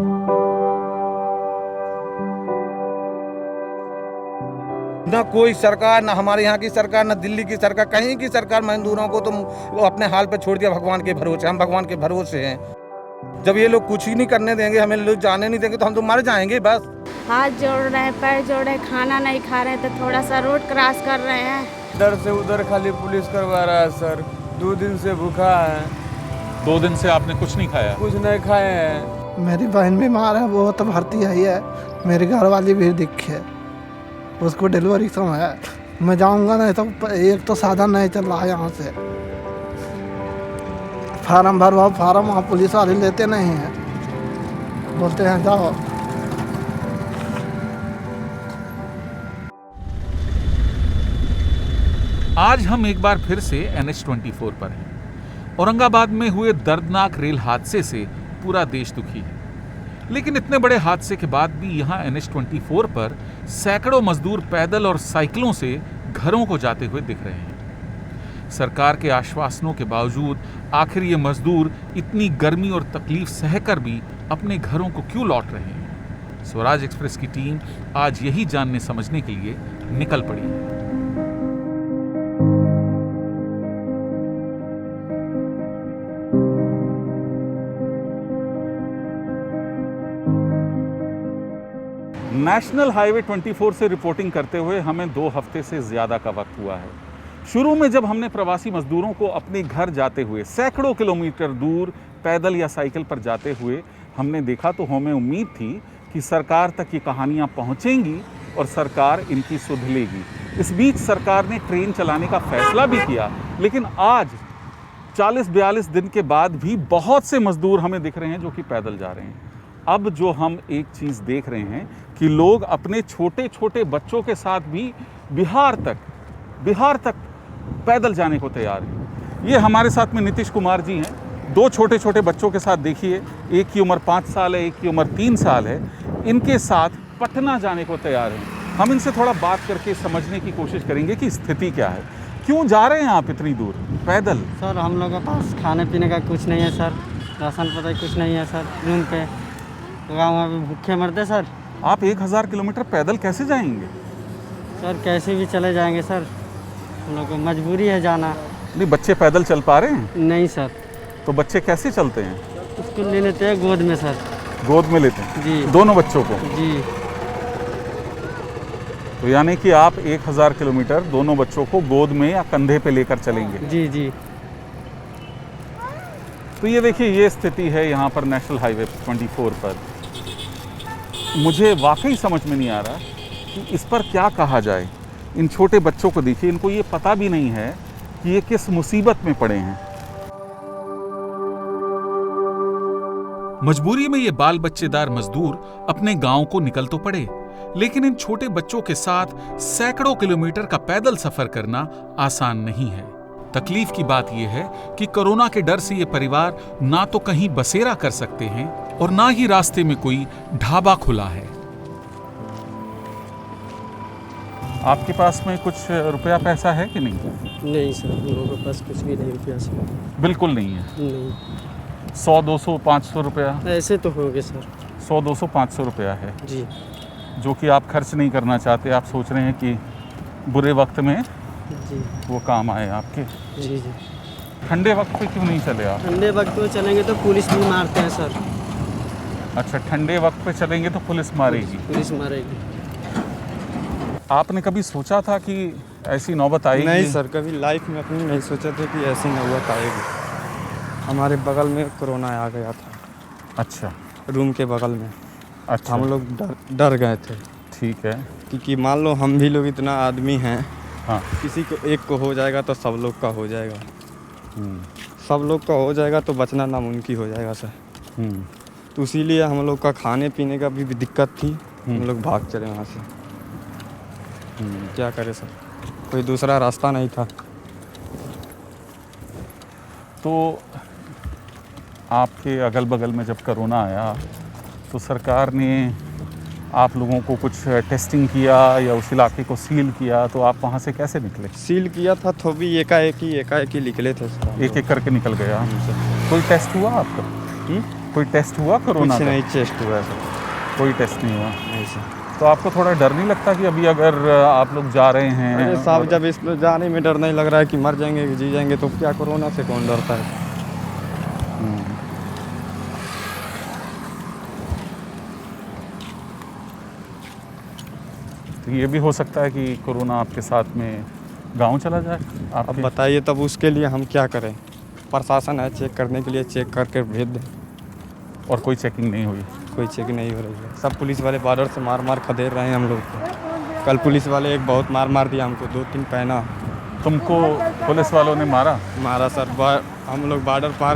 ना कोई सरकार, ना हमारे यहाँ की सरकार, ना दिल्ली की सरकार, कहीं की सरकार मजदूरों को तो वो अपने हाल पे छोड़ दिया भगवान के भरोसे। हम भगवान के भरोसे हैं। जब ये लोग कुछ ही नहीं करने देंगे, हमें लोग जाने नहीं देंगे, तो हम तो मर जाएंगे बस। हाथ जोड़ रहे हैं, पैर जोड़ रहे हैं, खाना नहीं खा रहे हैं, तो थोड़ा सा रोड क्रॉस कर रहे हैं। इधर से उधर खाली पुलिस करवा रहा है सर। 2 दिन से भूखा है। 2 दिन से आपने कुछ नहीं खाया? कुछ नहीं खाए हैं। मेरी बहन बीमार है, वो तो भर्ती आई है। मेरी घर वाली भी दिक्कत है, उसको डिलीवरी समय है। मैं जाऊंगा नहीं तो एक तो साधन नहीं चल रहा है यहाँ से। फार्म भरवाओ, फार्म वहाँ पुलिस वाले लेते नहीं हैं, बोलते हैं जाओ। आज हम एक बार फिर से NH-24 पर हैं। औरंगाबाद में हुए दर्दनाक रेल हादसे से पूरा देश दुखी है, लेकिन इतने बड़े हादसे के बाद भी यहाँ NH-24 पर सैकड़ों मजदूर पैदल और साइकिलों से घरों को जाते हुए दिख रहे हैं। सरकार के आश्वासनों के बावजूद आखिर ये मजदूर इतनी गर्मी और तकलीफ सहकर भी अपने घरों को क्यों लौट रहे हैं? स्वराज एक्सप्रेस की टीम आज यही जानने समझने के लिए निकल पड़ी है। नेशनल हाईवे 24 से रिपोर्टिंग करते हुए हमें 2 हफ्ते से ज़्यादा का वक्त हुआ है। शुरू में जब हमने प्रवासी मजदूरों को अपने घर जाते हुए सैकड़ों किलोमीटर दूर पैदल या साइकिल पर जाते हुए हमने देखा, तो हमें उम्मीद थी कि सरकार तक ये कहानियाँ पहुँचेंगी और सरकार इनकी सुध लेगी। इस बीच सरकार ने ट्रेन चलाने का फैसला भी किया, लेकिन आज 40-42 दिन के बाद भी बहुत से मजदूर हमें दिख रहे हैं जो कि पैदल जा रहे हैं। अब जो हम एक चीज़ देख रहे हैं कि लोग अपने छोटे छोटे बच्चों के साथ भी बिहार तक पैदल जाने को तैयार हैं। ये हमारे साथ में नीतीश कुमार जी हैं। 2 छोटे छोटे बच्चों के साथ देखिए, एक की उम्र 5 साल है, एक की उम्र 3 साल है। इनके साथ पटना जाने को तैयार हैं। हम इनसे थोड़ा बात करके समझने की कोशिश करेंगे कि स्थिति क्या है, क्यों जा रहे हैं आप इतनी दूर पैदल? सर हम लोग के पास खाने पीने का कुछ नहीं है सर, राशन पता कुछ नहीं है सर। रूम पे गाँव में भूखे मरते सर। आप 1000 किलोमीटर पैदल कैसे जाएंगे? सर कैसे भी चले जाएंगे सर, हम लोग को मजबूरी है जाना। नहीं, बच्चे पैदल चल पा रहे हैं? नहीं सर। तो बच्चे कैसे चलते हैं? उसको ले लेते हैं गोद में सर। गोद में लेते हैं जी। दोनों बच्चों को? जी। तो यानी कि आप 1000 किलोमीटर दोनों बच्चों को गोद में या कंधे पे लेकर चलेंगे? जी जी। तो ये देखिए, ये स्थिति है यहाँ पर नेशनल हाईवे 24 पर। मुझे वाकई समझ में नहीं आ रहा कि इस पर क्या कहा जाए। इन छोटे बच्चों को देखिए, इनको ये पता भी नहीं है कि ये किस मुसीबत में पड़े हैं। मजबूरी में ये बाल बच्चेदार मजदूर अपने गांव को निकल तो पड़े, लेकिन इन छोटे बच्चों के साथ सैकड़ों किलोमीटर का पैदल सफर करना आसान नहीं है। तकलीफ की बात यह है कि कोरोना के डर से ये परिवार ना तो कहीं बसेरा कर सकते हैं और ना ही रास्ते में कोई ढाबा खुला है। आपके पास में कुछ रुपया पैसा है कि नहीं? नहीं सर, हम लोगों के पास कुछ भी नहीं रुपया सर। बिल्कुल नहीं है? नहीं। 100, 200, 500 रुपया? ऐसे तो हो गए सर। 100, 200, 500 रुपया है जी। जो कि आप खर्च नहीं करना चाहते। आप सोच रहे हैं कि बुरे वक्त में जी वो काम आए आपके। जी जी। ठंडे वक्त पे क्यों नहीं चले आप? ठंडे वक्त में चलेंगे तो पुलिस भी मारते हैं सर। अच्छा, ठंडे वक्त पे चलेंगे तो पुलिस मारेगी? पुलिस मारेगी। आपने कभी सोचा था कि ऐसी नौबत आएगी? नहीं सर, कभी लाइफ में अपनी नहीं सोचा था कि ऐसी नौबत आएगी। हमारे बगल में कोरोना आ गया था। अच्छा। रूम के बगल में। अच्छा। हम लोग डर गए थे। ठीक है। क्योंकि मान लो हम भी लोग इतना आदमी हैं, हाँ। किसी को एक को हो जाएगा तो सब लोग का हो जाएगा। सब लोग का हो जाएगा तो बचना नामुमकिन हो जाएगा सर। तो इसीलिए हम लोग का खाने पीने का भी दिक्कत थी। हम लोग भाग चले वहाँ से। क्या करें सर, कोई दूसरा रास्ता नहीं था। तो आपके अगल बगल में जब कोरोना आया तो सरकार ने आप लोगों को कुछ टेस्टिंग किया या उस इलाके को सील किया, तो आप वहाँ से कैसे निकले? सील किया था तो भी एकाएक ही निकले थे सर। एक एक करके निकल गया। कोई टेस्ट हुआ आपका? कोई टेस्ट हुआ कोरोना कुछ का? नहीं चेस्ट हुआ है सर, कोई टेस्ट नहीं हुआ। नहीं सर। तो आपको थोड़ा डर नहीं लगता कि अभी अगर आप लोग जा रहे हैं? अरे साहब, जब इसमें जाने में डर नहीं लग रहा है कि मर जाएंगे कि जी जाएंगे, तो क्या कोरोना से कौन डरता है? तो ये भी हो सकता है कि कोरोना आपके साथ में गांव चला जाए अब आपके। बताइए तब उसके लिए हम क्या करें? प्रशासन है चेक करने के लिए, चेक करके भेज दें। और कोई चेकिंग नहीं हुई? कोई चेक नहीं हो रही है। सब पुलिस वाले बॉर्डर से मार मार खदेड़ रहे हैं हम लोग को। कल पुलिस वाले एक बहुत मार दिया हमको, 2-3 पैना। तुमको पुलिस वालों ने मारा सर। हम लोग बॉर्डर पार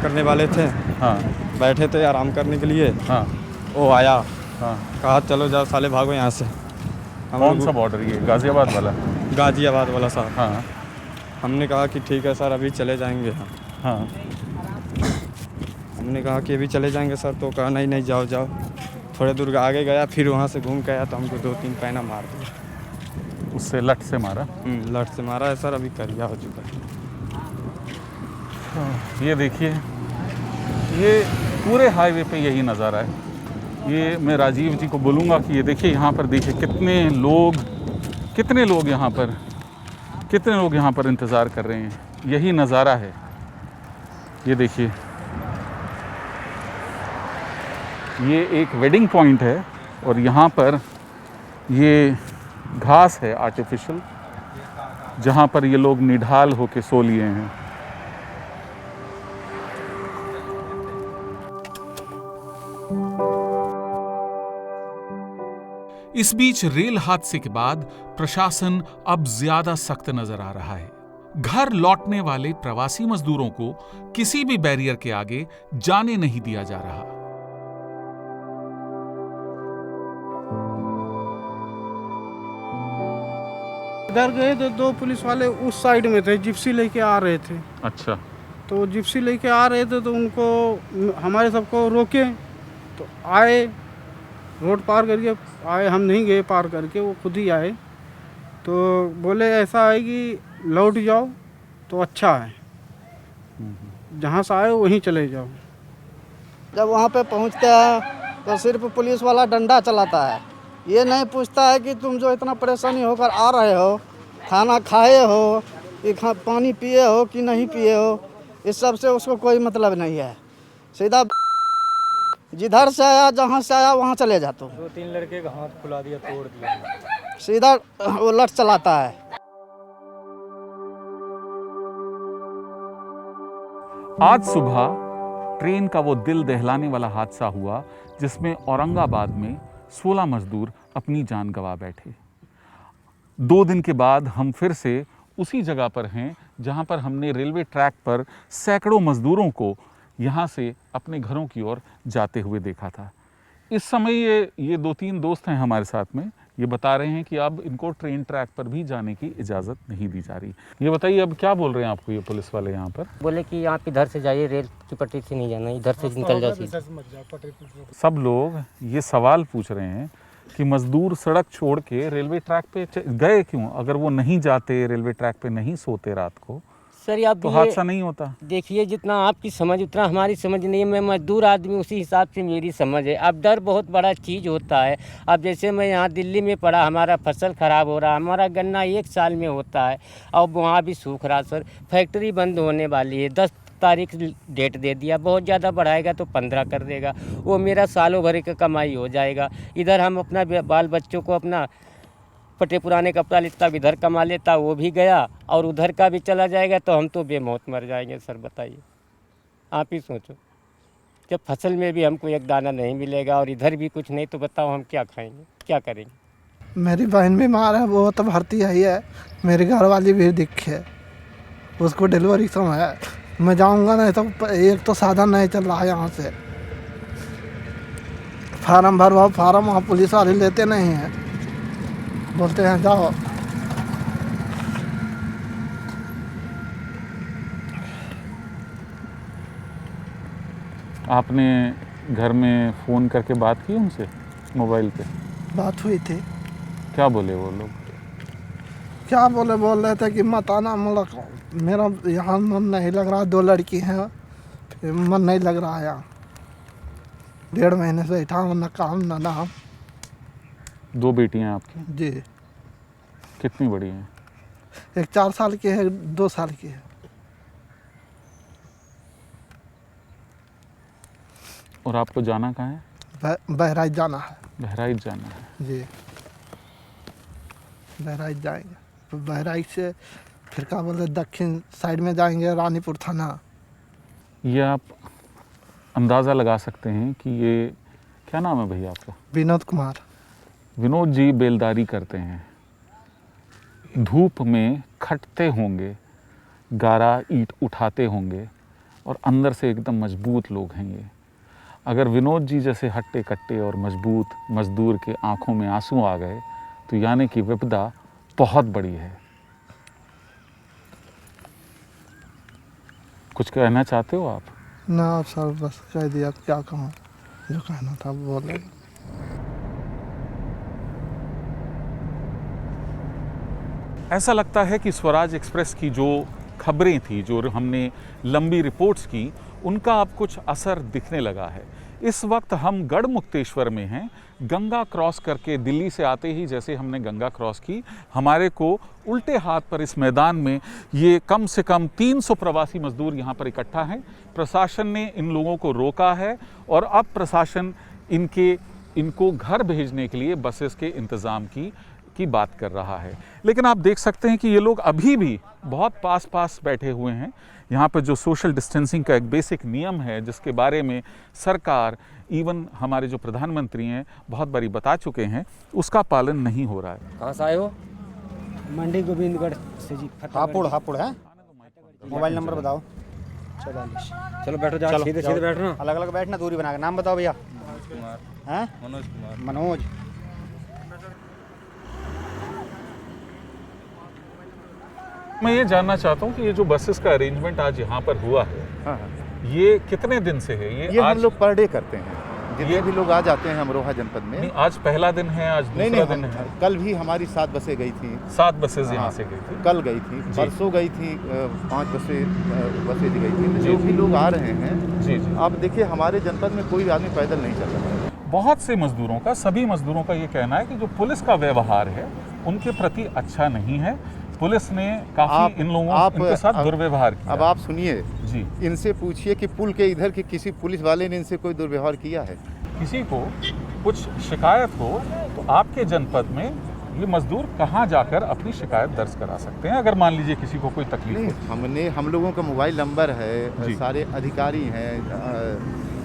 करने वाले थे, हाँ बैठे थे आराम करने के लिए। हाँ वो आया, हाँ। कहा चलो जाओ साले भागो यहाँ से। कौन सा बॉर्डर ये? गाज़ियाबाद वाला? गाज़ियाबाद वाला साहब। हाँ हमने कहा कि ठीक है सर, अभी चले जाएंगे हम। हाँ। हमने कहा कि अभी चले जाएंगे सर, तो कहा नहीं जाओ जाओ। थोड़े दूर आगे गया, फिर वहाँ से घूम के आया तो हमको 2-3 पैना मार दिया। उससे लट से मारा? लट से मारा है सर, अभी करिया हो चुका है। ये देखिए, ये पूरे हाईवे पे यही नज़ारा है। ये मैं राजीव जी को बोलूँगा कि ये देखिए, यहाँ पर देखिए कितने लोग यहाँ पर इंतज़ार कर रहे हैं। यही नज़ारा है। ये देखिए, ये एक वेडिंग पॉइंट है और यहाँ पर ये घास है आर्टिफिशियल, जहाँ पर ये लोग निढाल होके सो लिए हैं। इस बीच रेल हादसे के बाद प्रशासन अब ज्यादा सख्त नजर आ रहा है। घर लौटने वाले प्रवासी मजदूरों को किसी भी बैरियर के आगे जाने नहीं दिया जा रहा। इधर गए तो 2 पुलिस वाले उस साइड में थे, जिप्सी लेके आ रहे थे। अच्छा। तो जिप्सी लेके आ रहे थे तो उनको हमारे सबको रोके, तो आए, रोड पार करके आए। हम नहीं गए पार करके, वो खुद ही आए। तो बोले ऐसा है कि लौट जाओ तो अच्छा है, जहाँ से आए वहीं चले जाओ। जब वहाँ पे पहुँचते हैं तो सिर्फ पुलिस वाला डंडा चलाता है, ये नहीं पूछता है कि तुम जो इतना परेशानी होकर आ रहे हो, खाना खाए हो कि पानी पिए हो कि नहीं पिए हो, इस सब से उसको कोई मतलब नहीं है। सीधा जिधर से आया, जहाँ से आया वहाँ चले जाते। 2-3 लड़के का हाथ फुला दिया, तोड़ दिया। सीधा वो लट चलाता है। आज सुबह ट्रेन का वो दिल दहलाने वाला हादसा हुआ जिसमें औरंगाबाद में 16 मजदूर अपनी जान गंवा बैठे। 2 दिन के बाद हम फिर से उसी जगह पर हैं जहां पर हमने रेलवे ट्रैक पर सैकड़ों मजदूरों को यहाँ से अपने घरों की ओर जाते हुए देखा था। इस समय ये 2-3 दोस्त हैं हमारे साथ में, ये बता रहे हैं कि अब इनको ट्रेन ट्रैक पर भी जाने की इजाज़त नहीं दी जा रही। ये बताइए, अब क्या बोल रहे हैं आपको ये पुलिस वाले यहाँ पर? बोले कि आप इधर से जाइए, रेल की पटरी से नहीं जाना, इधर से निकल जाइए। सब लोग ये सवाल पूछ रहे हैं कि मजदूर सड़क छोड़ के रेलवे ट्रैक पे गए क्यों? अगर वो नहीं जाते, रेलवे ट्रैक पे नहीं सोते रात को, सर आप तो हादसा नहीं होता। देखिए, जितना आपकी समझ उतना हमारी समझ नहीं है। मैं मजदूर आदमी, उसी हिसाब से मेरी समझ है। अब डर बहुत बड़ा चीज़ होता है। अब जैसे मैं यहाँ दिल्ली में पड़ा, हमारा फसल ख़राब हो रहा, हमारा गन्ना 1 साल में होता है, अब वहाँ भी सूख रहा। सर फैक्ट्री बंद होने वाली है, 10 तारीख डेट दे दिया, बहुत ज़्यादा बढ़ाएगा तो 15 कर देगा, वो मेरा सालों भर का कमाई हो जाएगा। इधर हम अपना बाल बच्चों को अपना फटे पुराने कपड़ा लेता, इधर कमा लेता, वो भी गया, और उधर का भी चला जाएगा तो हम तो बेमौत मर जाएंगे। सर बताइए, आप ही सोचो, जब फसल में भी हमको एक दाना नहीं मिलेगा और इधर भी कुछ नहीं, तो बताओ हम क्या खाएंगे, क्या करेंगे? मेरी बहन बीमार है, वो तो भर्ती आई है। मेरी घर वाली भी दिक्कत है, उसको डिलीवरी समय है। मैं जाऊंगा नहीं तो एक तो साधन नहीं चल रहा है यहाँ से। फार्म भरवाओ, फार्म वहाँ पुलिस वाले लेते नहीं हैं, बोलते हैं जाओ। आपने घर में फ़ोन करके बात की उनसे मोबाइल पे? बात हुई थी। क्या बोले वो लोग? क्या बोल रहे थे कि मत आना, मेरा यहाँ मन नहीं लग रहा, 2 लड़की हैं, फिर मन नहीं लग रहा है यहाँ। 1.5 महीने से बैठा हूँ, ना काम ना नाम। 2 बेटियां हैं आपकी, जी, कितनी बड़ी हैं? एक 4 साल की है, 2 साल की है। और आपको जाना कहाँ है? बहराइच जाना है। बहराइच जाना है। जी, बहराइच जाएंगे। तो बहराइच से फिर क्या बोलते दक्षिण साइड में जाएंगे, रानीपुर थाना। ये आप अंदाज़ा लगा सकते हैं कि ये, क्या नाम है भैया आपका? विनोद कुमार। विनोद जी बेलदारी करते हैं, धूप में खटते होंगे, गारा ईंट उठाते होंगे और अंदर से एकदम मजबूत लोग हैं ये। अगर विनोद जी जैसे हट्टे कट्टे और मजबूत मजदूर के आंखों में आंसू आ गए तो यानी कि विपदा बहुत बड़ी है। कुछ कहना चाहते हो आप? ना आप सर, बस कह दिया, क्या कहूँ, जो कहना था बोले। ऐसा लगता है कि स्वराज एक्सप्रेस की जो खबरें थी, जो हमने लंबी रिपोर्ट्स की, उनका अब कुछ असर दिखने लगा है। इस वक्त हम गढ़मुक्तेश्वर में हैं। गंगा क्रॉस करके दिल्ली से आते ही जैसे हमने गंगा क्रॉस की, हमारे को उल्टे हाथ पर इस मैदान में ये कम से कम 300 प्रवासी मजदूर यहाँ पर इकट्ठा हैं। प्रशासन ने इन लोगों को रोका है और अब प्रशासन इनको घर भेजने के लिए बसेस के इंतज़ाम की बात कर रहा है। लेकिन आप देख सकते हैं कि ये लोग अभी भी बहुत पास बैठे हुए हैं। यहाँ पर जो सोशल डिस्टेंसिंग का एक बेसिक नियम है, जिसके बारे में सरकार, इवन हमारे जो प्रधानमंत्री हैं, बहुत बारी बता चुके हैं, उसका पालन नहीं हो रहा है। कहाँ से आए हो? मंडी गोविंदगढ़ से जी। हापुड़ है। मोबाइल नंबर बताओ। 44। चलो बैठो, जाओ, सीधे सीधे बैठना, अलग अलग बैठना, दूरी बना के। नाम बताओ भैया। मनोज कुमार। मनोज। मैं ये जानना चाहता हूँ कि ये जो बसेस का अरेंजमेंट आज यहाँ पर हुआ है, हाँ, ये कितने दिन से है? ये हम लोग पर डे करते हैं। जितने भी लोग आ जाते हैं अमरोहा जनपद में। नहीं, आज पहला दिन है, आज दूसरा दिन है। कल भी हमारी 7 बसें गई थी। 7 बसेस यहाँ से गई थी। कल गई थी, परसों गई थी 5 बसें गई थी। जो भी लोग आ रहे हैं, जी, आप देखिए हमारे जनपद में कोई आदमी पैदल नहीं चल रहा है। बहुत से मजदूरों का, सभी मजदूरों का ये कहना है कि जो पुलिस का व्यवहार है उनके प्रति अच्छा नहीं है। पुलिस ने काफी इनके साथ दुर्व्यवहार किया। अब आप सुनिए जी, इनसे पूछिए कि पुल के इधर के किसी पुलिस वाले ने इनसे कोई दुर्व्यवहार किया है? किसी को कुछ शिकायत हो तो आपके जनपद में ये मजदूर कहाँ जाकर अपनी शिकायत दर्ज करा सकते हैं, अगर मान लीजिए किसी को कोई तकलीफ हो? हम लोगों का मोबाइल नंबर है, सारे अधिकारी हैं,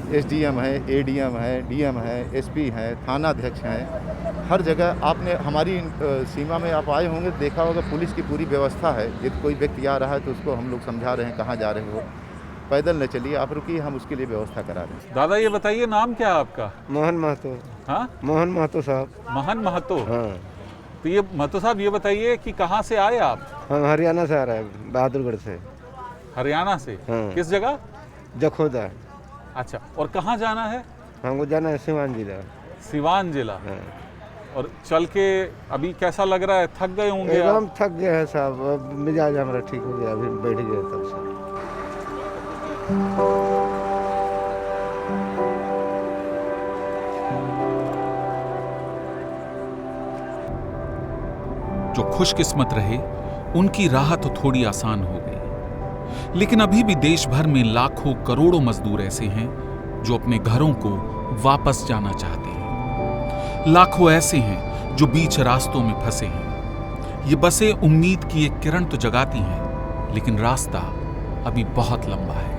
एसडीएम है, एडीएम है, डीएम है, एसपी है, थाना अध्यक्ष हैं। हर जगह आपने हमारी सीमा में आप आए होंगे, देखा होगा पुलिस की पूरी व्यवस्था है। यदि कोई व्यक्ति आ रहा है तो उसको हम लोग समझा रहे हैं कहाँ जा रहे हो, पैदल न चलिए, आप रुकिए, हम उसके लिए व्यवस्था करा रहे हैं। दादा ये बताइए, नाम क्या है आपका? मोहन महतो। हाँ, मोहन महतो साहब। मोहन महतो। हाँ। तो ये महतो साहब ये बताइए कि कहाँ से आए आप? हम हरियाणा से आ रहे हैं, बहादुरगढ़ से। हरियाणा से? हाँ। किस जगह? जखोदा। अच्छा, और कहाँ जाना है? हमको जाना है सिवान जिला। सिवान जिला। हाँ। और चल के अभी कैसा लग रहा है? थक गए होंगे? एकदम थक गए हैं साहब, अब मिजाज हमारा ठीक हो गया, अभी बैठ गया तब से। जो खुशकिस्मत रहे उनकी राह तो थोड़ी आसान हो गई, लेकिन अभी भी देश भर में लाखों करोड़ों मजदूर ऐसे हैं जो अपने घरों को वापस जाना चाहते हैं। लाखों ऐसे हैं जो बीच रास्तों में फंसे हैं। ये बसें उम्मीद की एक किरण तो जगाती हैं, लेकिन रास्ता अभी बहुत लंबा है।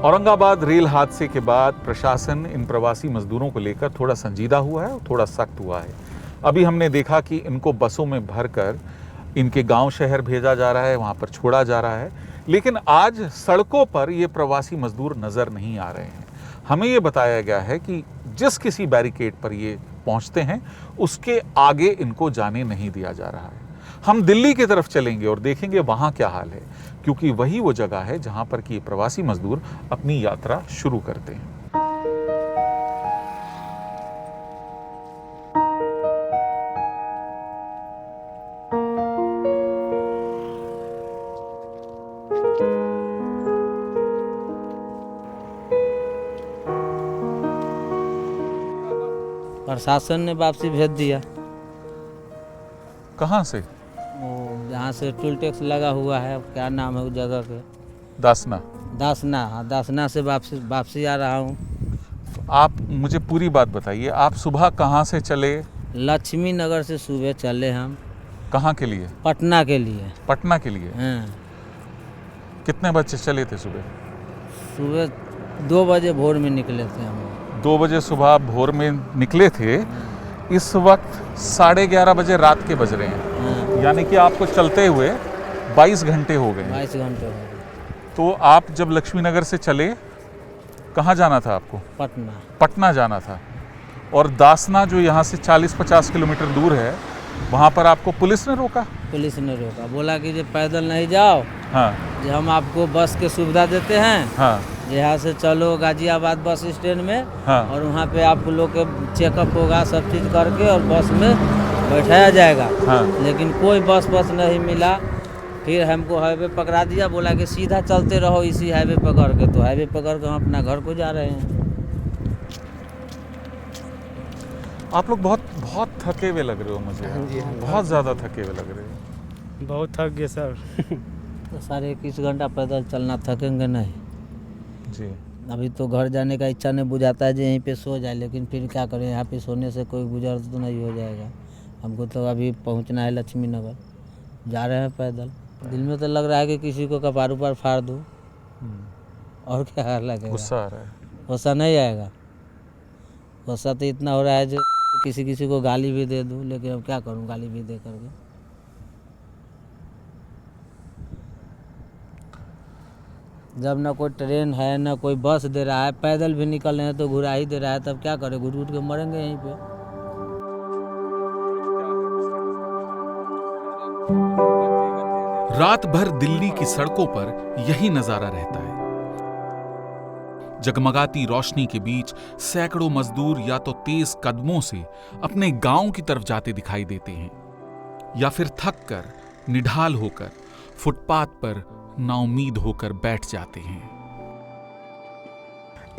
औरंगाबाद रेल हादसे के बाद प्रशासन इन प्रवासी मजदूरों को लेकर थोड़ा संजीदा हुआ है और थोड़ा सख्त हुआ है। अभी हमने देखा कि इनको बसों में भरकर इनके गांव शहर भेजा जा रहा है, वहां पर छोड़ा जा रहा है, लेकिन आज सड़कों पर ये प्रवासी मजदूर नजर नहीं आ रहे हैं। हमें ये बताया गया है कि जिस किसी बैरिकेड पर ये पहुंचते हैं उसके आगे इनको जाने नहीं दिया जा रहा है। हम दिल्ली की तरफ चलेंगे और देखेंगे वहां क्या हाल है, क्योंकि वही वो जगह है जहां पर कि प्रवासी मजदूर अपनी यात्रा शुरू करते हैं। प्रशासन ने वापसी भेज दिया। कहाँ से? वो जहाँ से टोल टैक्स लगा हुआ है, क्या नाम है उस जगह के? दासना। दासना, हाँ दासना से वापसी आ रहा हूँ। तो आप मुझे पूरी बात बताइए, आप सुबह कहाँ से चले? लक्ष्मी नगर से सुबह चले हम। कहाँ के लिए? पटना के लिए। पटना के लिए? हाँ। कितने बजे चले थे सुबह? सुबह 2 बजे भोर में निकले थे हम। 2 बजे सुबह भोर में निकले थे। इस वक्त 11:30 बजे रात के बज रहे हैं, यानी कि आपको चलते हुए 22 घंटे हो गए। 22 घंटे हो गए। तो आप जब लक्ष्मी नगर से चले, कहाँ जाना था आपको? पटना। पटना जाना था। और दासना जो यहाँ से 40-50 किलोमीटर दूर है, वहाँ पर आपको पुलिस ने रोका? पुलिस ने रोका, बोला कि जो पैदल नहीं जाओ। हाँ। जो हम आपको बस के सुविधा देते हैं। हाँ। यहाँ से चलो गाजियाबाद बस स्टैंड में। हाँ। और वहाँ पे आप लोग के चेकअप होगा, सब चीज़ करके और बस में बैठाया जाएगा। हाँ। लेकिन कोई बस नहीं मिला। फिर हमको हाईवे पकड़ा दिया, बोला कि सीधा चलते रहो इसी हाईवे पकड़ के। तो हाईवे पकड़ के हम अपना घर को जा रहे हैं। आप लोग बहुत थके हुए लग रहे हो मुझे। बहुत ज़्यादा थके हुए लग रहे हो। बहुत थक गए सर। तो 21.5 घंटा पैदल चलना, थकेंगे नहीं जी। अभी तो घर जाने का इच्छा नहीं बुझाता है, जो यहीं पे सो जाए, लेकिन फिर क्या करें, यहाँ पे सोने से कोई गुजर तो नहीं हो जाएगा। हमको तो अभी पहुँचना है लक्ष्मी नगर, जा रहे हैं पैदल। दिल में तो लग रहा है कि किसी को कपार ऊपर फाड़ दूँ, और क्या लगेगा। गुस्सा आ रहा है? गुस्सा नहीं आएगा। गुस्सा तो इतना हो रहा है जो किसी को गाली भी दे दूँ, लेकिन अब क्या करूँ गाली भी दे करके। जब ना कोई ट्रेन है ना कोई बस दे रहा है, पैदल भी निकल रहे हैं तो घुरा ही दे रहा है, तब क्या करें, घुट घुट के मरेंगे यहीं पे। रात भर दिल्ली की सड़कों पर यही नजारा रहता है। जगमगाती रोशनी के बीच सैकड़ों मजदूर या तो तेज कदमों से अपने गांव की तरफ जाते दिखाई देते हैं, या फिर थक कर निढाल होकर फुटपाथ पर नाउमीद होकर बैठ जाते हैं।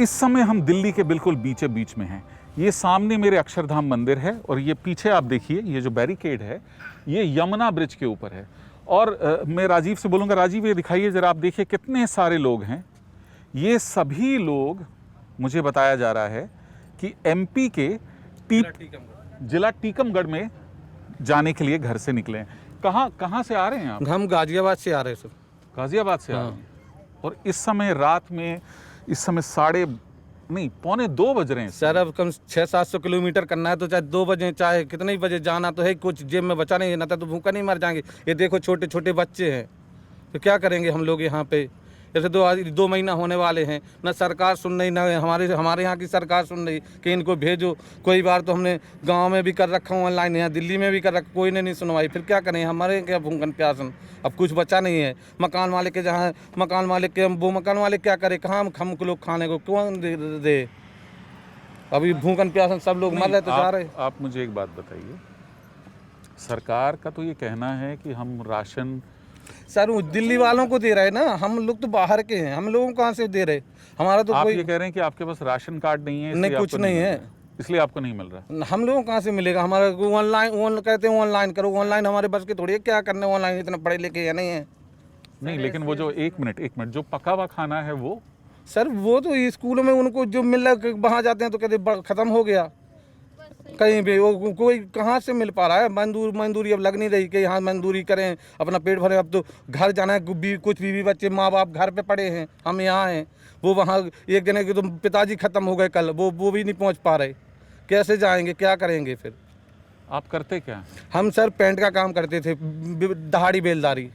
इस समय हम दिल्ली के बिल्कुल बीचे बीच में हैं। ये सामने मेरे अक्षरधाम मंदिर है, और ये पीछे आप देखिए, ये जो बैरिकेड है ये यमुना ब्रिज के ऊपर है। और मैं राजीव से बोलूँगा, राजीव ये दिखाइए जरा, आप देखिए कितने सारे लोग हैं। ये सभी लोग, मुझे बताया जा रहा है कि एमपी के जिला टीकमगढ़ में जाने के लिए घर से निकले हैं। कहाँ से आ रहे हैं आप? हम गाजियाबाद से आ रहे हैं सर। गाजियाबाद से आ रहे हैं। और इस समय रात में, इस समय 1:45-2 बज रहे हैं सर। अब कम 600-700 किलोमीटर करना है, तो चाहे 2 बजे चाहे कितने ही बजे जाना तो है, कुछ जेब में बचा नहीं, ना तो भूखा नहीं मर जाएंगे। ये देखो छोटे छोटे बच्चे हैं, तो क्या करेंगे हम लोग यहाँ पे। जैसे 2 महीना होने वाले हैं, ना सरकार सुन रही, ना हमारे यहाँ की सरकार सुन रही कि इनको भेजो। कोई बार तो हमने गांव में भी कर रखा हूँ ऑनलाइन, यहाँ दिल्ली में भी कर रखा, कोई ने नहीं सुनवाई। फिर क्या करें, हमारे क्या भूखन प्यासन, अब कुछ बचा नहीं है। मकान मालिक के जहाँ मकान मालिक के वो मकान मालिक क्या करे, कहाँ हम लोग खाने को कौन दे। अभी भूखन प्यासन सब लोग मर रहे तो जा रहे। आप मुझे एक बात बताइए, सरकार का तो ये कहना है कि हम राशन सर दिल्ली वालों को दे रहे हैं ना, हम लोग तो बाहर के हैं, हम लोगों को कहाँ से दे रहे। हमारा तो आप कोई ये कह रहे हैं कि आपके पास राशन कार्ड नहीं है? नहीं, कुछ नहीं है, इसलिए आपको नहीं मिल रहा। हम लोगों को कहाँ से मिलेगा। हमारा ऑनलाइन कहते हैं ऑनलाइन करो, ऑनलाइन हमारे बस की थोड़ी है, क्या करने ऑनलाइन, इतना पढ़े लिखे या नहीं है। नहीं, लेकिन वो जो एक मिनट जो पका हुआ खाना है वो सर, वो तो स्कूलों में उनको जो मिल रहा है, वहाँ जाते हैं तो कहते खत्म हो गया। कहीं भी वो कोई कहाँ से मिल पा रहा है। मजदूरी अब लग नहीं रही कि यहाँ मजदूरी करें अपना पेट भरें। अब तो घर जाना है, कुछ बीवी बच्चे माँ बाप घर पे पड़े हैं, हम यहाँ हैं। वो वहाँ एक जने के तो पिताजी ख़त्म हो गए कल, वो भी नहीं पहुँच पा रहे। कैसे जाएंगे, क्या करेंगे फिर। आप करते क्या? हम सर पेंट का काम करते थे, दहाड़ी बेलदारी।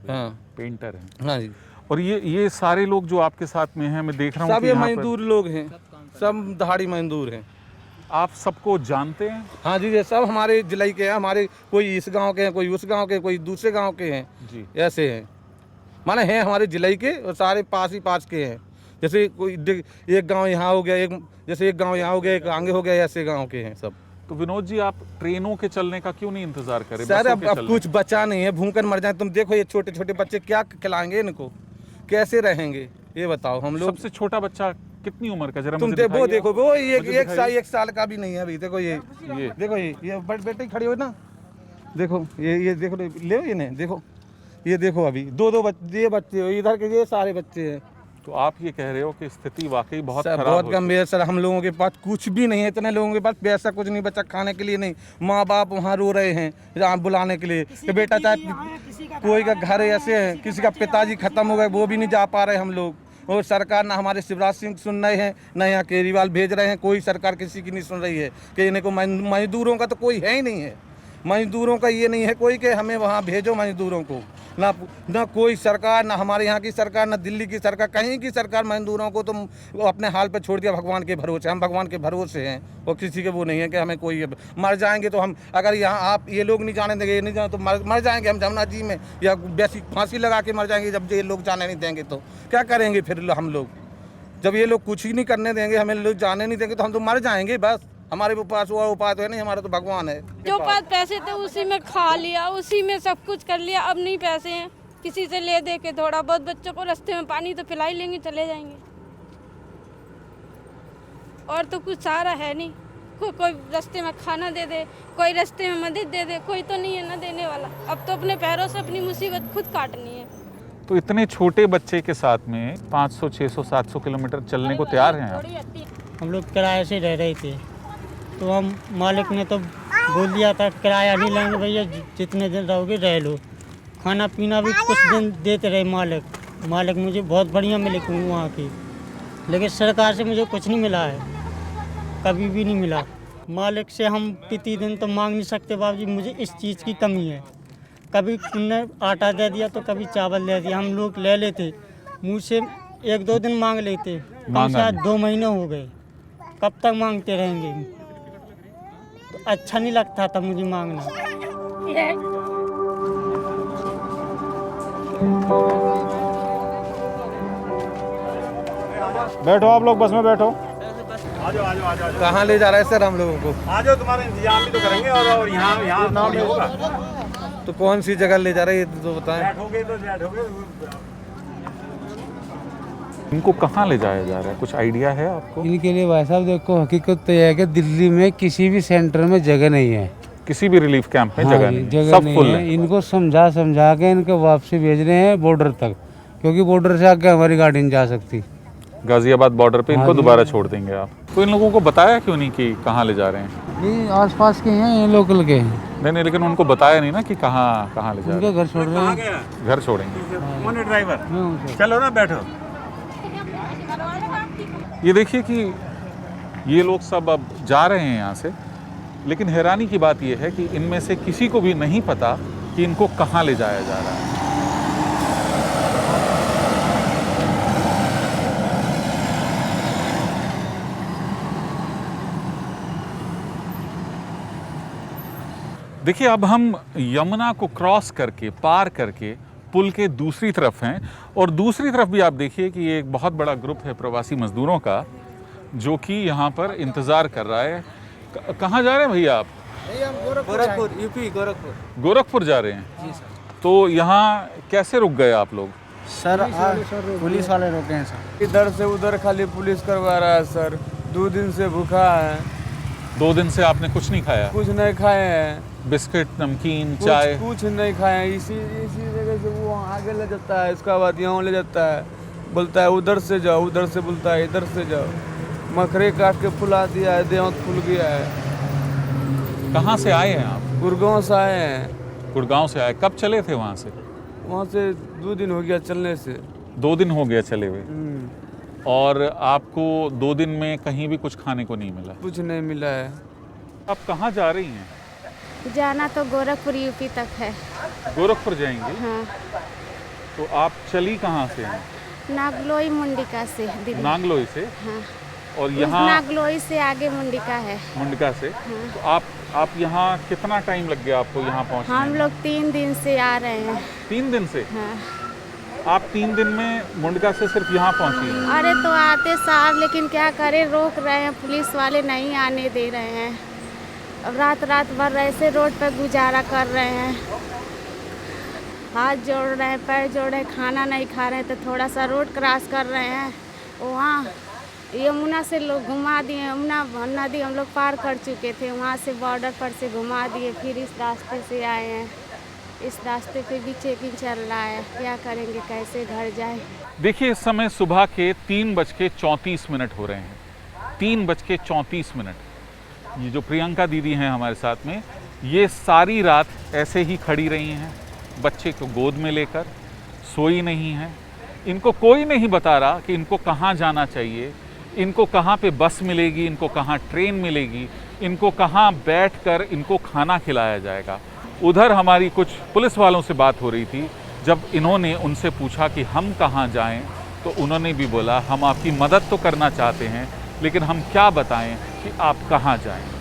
हाँ, पेंटर हैं। हाँ जी। और ये सारे लोग जो आपके साथ में हैं, मैं देख रहा हूँ सब ये मजदूर लोग हैं, सब दहाड़ी मजदूर हैं। आप सबको जानते हैं? हाँ जी, ये सब हमारे जिले के हैं। हमारे कोई इस गांव के हैं, कोई उस गांव के, कोई दूसरे गांव के हैं जी, ऐसे हैं। माने हैं हमारे जिले के, और सारे पास के हैं। जैसे कोई एक गांव यहाँ हो गया, एक गांव यहाँ हो गया, एक आगे हो गया, ऐसे गांव के हैं सब। तो विनोद जी, आप ट्रेनों के चलने का क्यों नहीं इंतजार करें? सर अब कुछ बचा नहीं है, भूखन मर जाए। तुम देखो ये छोटे छोटे बच्चे क्या खिलाएंगे इनको, कैसे रहेंगे ये बताओ। हम लोग सबसे छोटा बच्चा कितनी उम्र का? जरा तुम मुझे वो देखो, वो मुझे एक साल का भी नहीं है अभी। देखो ये देखो, ये बेटी खड़ी हो ना, देखो ये देखो, ले ये नहीं, देखो ये देखो, अभी दो बच्चे हो इधर के, ये सारे बच्चे हैं। तो आप ये कह रहे हो कि स्थिति वाकई बहुत सर खराब बहुत हो गंभीर है सर। हम लोगों के पास कुछ भी नहीं है, इतने लोगों के पास पैसा कुछ नहीं बचा खाने के लिए, नहीं माँ बाप वहाँ रो रहे हैं जहाँ बुलाने के लिए कि बेटा, चाहे कोई का घर ऐसे है, किसी का पिताजी खत्म हो गए, वो भी नहीं जा पा रहे हम लोग। और सरकार ना हमारे शिवराज सिंह सुन रहे हैं, ना यहाँ केजरीवाल भेज रहे हैं, कोई सरकार किसी की नहीं सुन रही है कि इन्हें को मजदूरों का तो कोई है ही नहीं है। मजदूरों का ये नहीं है कोई कि हमें वहाँ भेजो मजदूरों को, ना कोई सरकार, ना हमारे यहाँ की सरकार, ना दिल्ली की सरकार, कहीं की सरकार मजदूरों को तो अपने हाल पे छोड़ दिया भगवान के भरोसे। हम भगवान के भरोसे हैं और किसी के वो नहीं है कि हमें कोई मर जाएंगे तो हम, अगर यहाँ आप ये लोग नहीं जाने देंगे, ये नहीं जाने तो मर जाएंगे हम जमुना जी में, या वैसी फांसी लगा के मर जाएंगे। जब ये लोग जाने नहीं देंगे तो क्या करेंगे फिर हम लोग? जब ये लोग कुछ ही नहीं करने देंगे, हमें लोग जाने नहीं देंगे तो हम तो मर जाएंगे बस। हमारे पास वो उपाय तो है नहीं, हमारा तो भगवान है। जो पास पैसे थे उसी में खा लिया, उसी में सब कुछ कर लिया। अब नहीं पैसे हैं, किसी से ले दे के थोड़ा बहुत बच्चों को रास्ते में पानी तो पिला ही लेंगे, चले जाएंगे। और तो कुछ सारा है नहीं। कोई रास्ते में खाना दे दे, कोई रास्ते में मदद दे दे, कोई तो नहीं है ना देने वाला। अब तो अपने पैरों से अपनी मुसीबत खुद काटनी है। तो इतने छोटे बच्चे के साथ में 500, 600, 700 किलोमीटर चलने को तैयार हैं आप? हम लोग किराए से रह रहे थे, तो हम मालिक ने तो बोल दिया था किराया नहीं लेंगे भैया, जितने दिन रहोगे रह लो। खाना पीना भी कुछ दिन देते रहे मालिक मुझे बहुत बढ़िया मिले वहाँ की, लेकिन सरकार से मुझे कुछ नहीं मिला है, कभी भी नहीं मिला। मालिक से हम कितने दिन तो मांग नहीं सकते बाबूजी, मुझे इस चीज़ की कमी है। कभी उनने आटा दे दिया तो कभी चावल दे दिया, हम लोग ले लेते, मुझसे 1-2 दिन मांग लेते, कम से 2 महीने हो गए, कब तक मांगते रहेंगे? तो अच्छा नहीं लगता था मुझे मांगना। बैठो आप लोग, बस में बैठो। कहाँ ले जा रहे हैं सर हम लोगों को? आ जाओ, तुम्हारा इंतजाम भी तो करेंगे और यहाँ नाम नहीं होगा। तो कौन सी जगह ले जा रहे हैं तो बताएं। बैठोगे तो बैठोगे। इनको कहाँ ले जाया जा रहा है, कुछ आइडिया है आपको? इनके लिए भाई साहब देखो, हकीकत तो यह है कि दिल्ली में किसी भी सेंटर में जगह नहीं है, किसी भी रिलीफ कैंप में जगह नहीं, जगह सब नहीं फुल है। है। इनको समझा के इनको वापसी भेज रहे हैं बॉर्डर तक, क्योंकि बॉर्डर से आगे हमारी गाड़ी नहीं जा सकती। गाजियाबाद बॉर्डर पे इनको दोबारा छोड़ देंगे आप? तो इन लोगों को बताया क्यों नहीं कि कहाँ ले जा रहे हैं? ये आसपास के हैं, ये लोकल के हैं। नहीं, लेकिन उनको बताया नहीं ना कि कहाँ ले जा रहे उनके घर छोड़ रहे हैं। हैं? घर छोड़ेंगे। कौन है ड्राइवर? चलो ना, बैठो। ये देखिए कि ये लोग सब अब जा रहे हैं यहाँ से, लेकिन हैरानी की बात यह है कि इनमें से किसी को भी नहीं पता कि इनको कहाँ ले जाया जा रहा है। देखिए, अब हम यमुना को क्रॉस करके, पार करके पुल के दूसरी तरफ हैं, और दूसरी तरफ भी आप देखिए कि ये एक बहुत बड़ा ग्रुप है प्रवासी मजदूरों का, जो कि यहाँ पर इंतज़ार कर रहा है। कहाँ जा रहे हैं भैया आप? गोरखपुर, यूपी गोरखपुर जा रहे हैं जी सर। तो यहाँ कैसे रुक गए आप लोग? सर पुलिस वाले रोके हैं सर। इधर से उधर खाली पुलिस करवा रहा है सर। 2 दिन से भूखा है। 2 दिन से आपने कुछ नहीं खाया? कुछ नहीं खाए हैं, बिस्किट, नमकीन, चाय? कुछ नहीं खाए हैं। इसी जगह से वो आगे ले जाता है, इसका बाद यहाँ ले जाता है, बोलता है उधर से जाओ, उधर से बोलता है इधर से जाओ। मकरे काट के फुला दिया है, देह फूल गया है। कहाँ से आए हैं आप? गुड़गांव से आए हैं। गुड़गांव से आए? कब चले थे वहाँ से? वहाँ से 2 दिन हो गया चलने से। 2 दिन हो गया चले हुए। और आपको 2 दिन में कहीं भी कुछ खाने को नहीं मिला? कुछ नहीं मिला है। आप कहाँ जा रही हैं? जाना तो गोरखपुर यूपी तक है। गोरखपुर जाएंगी? हाँ। तो आप चली कहाँ से हैं? नागलोई मुंडिका से दिल्ली। नागलोई से? हाँ। और यहाँ नागलोई से आगे मुंडिका है। मुंडिका से? हाँ। तो आप यहाँ कितना टाइम लग गया आपको यहाँ पहुँचने? हम लोग 3 दिन से आ रहे हैं। 3 दिन से? हाँ। आप 3 दिन में मुंडिका से सिर्फ यहाँ पहुँची हैं? अरे तो आते साहब, लेकिन क्या करें, रोक रहे हैं पुलिस वाले, नहीं आने दे रहे हैं। अब रात भर ऐसे रोड पर गुजारा कर रहे हैं, हाथ जोड़ रहे हैं, पैर जोड़ रहे हैं, खाना नहीं खा रहे हैं, तो थोड़ा सा रोड क्रॉस कर रहे हैं, वहाँ यमुना से लोग घुमा दिए, यमुना नदी हम लोग पार कर चुके थे, वहाँ से बॉर्डर पर से घुमा दिए, फिर इस रास्ते से आए हैं। इस रास्ते पे भी चेकिंग चल रहा है, क्या करेंगे, कैसे घर जाए। देखिए इस समय सुबह के 3:34 हो रहे हैं, 3:34। ये जो प्रियंका दीदी हैं हमारे साथ में, ये सारी रात ऐसे ही खड़ी रही हैं, बच्चे को गोद में लेकर, सोई नहीं हैं। इनको कोई नहीं बता रहा कि इनको कहाँ जाना चाहिए, इनको कहाँ पे बस मिलेगी, इनको कहाँ ट्रेन मिलेगी, इनको कहाँ बैठकर इनको खाना खिलाया जाएगा। उधर हमारी कुछ पुलिस वालों से बात हो रही थी, जब इन्होंने उनसे पूछा कि हम कहाँ जाएं, तो उन्होंने भी बोला हम आपकी मदद तो करना चाहते हैं, लेकिन हम क्या बताएं कि आप कहाँ जाएं।